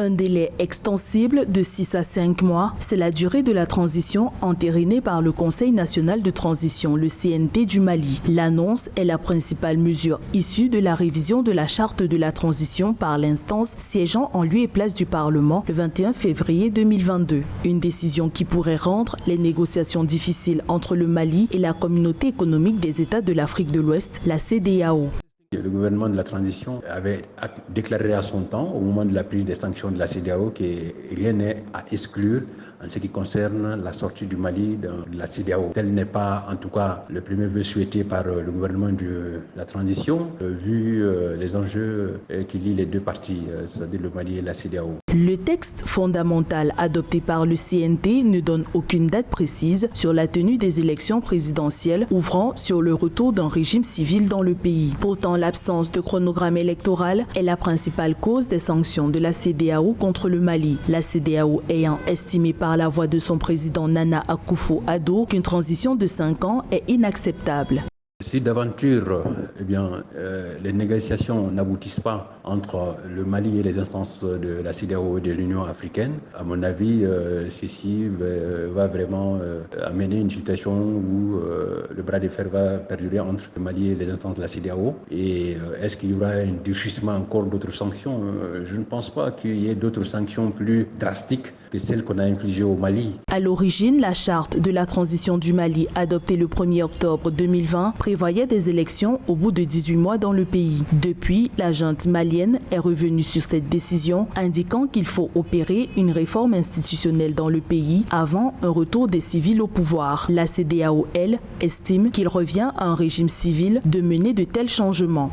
Un délai extensible de 6 à 5 mois, c'est la durée de la transition entérinée par le Conseil national de transition, le CNT du Mali. L'annonce est la principale mesure issue de la révision de la charte de la transition par l'instance siégeant en lieu et place du Parlement le 21 février 2022. Une décision qui pourrait rendre les négociations difficiles entre le Mali et la communauté économique des États de l'Afrique de l'Ouest, la CEDEAO. Le gouvernement de la transition avait déclaré à son temps, au moment de la prise des sanctions de la CEDEAO, que rien n'est à exclure en ce qui concerne la sortie du Mali de la CEDEAO. Tel n'est pas, en tout cas, le premier vœu souhaité par le gouvernement de la transition, vu les enjeux qui lient les deux parties, c'est-à-dire le Mali et la CEDEAO. Le texte fondamental adopté par le CNT ne donne aucune date précise sur la tenue des élections présidentielles, ouvrant sur le retour d'un régime civil dans le pays. Pourtant, l'absence de chronogramme électoral est la principale cause des sanctions de la CEDEAO contre le Mali. La CEDEAO ayant estimé par la voix de son président Nana Akufo-Addo qu'une transition de 5 ans est inacceptable. Si d'aventure les négociations n'aboutissent pas entre le Mali et les instances de la CEDEAO et de l'Union africaine, à mon avis, ceci va vraiment amener une situation où le bras de fer va perdurer entre le Mali et les instances de la CEDEAO. Et est-ce qu'il y aura un durcissement encore d'autres sanctions? Je ne pense pas qu'il y ait d'autres sanctions plus drastiques que celles qu'on a infligées au Mali. À l'origine, la charte de la transition du Mali, adoptée le 1er octobre 2020, prévoyait des élections au bout de 18 mois dans le pays. Depuis, la junte malienne est revenue sur cette décision, indiquant qu'il faut opérer une réforme institutionnelle dans le pays avant un retour des civils au pouvoir. La CEDEAO, elle, estime qu'il revient à un régime civil de mener de tels changements.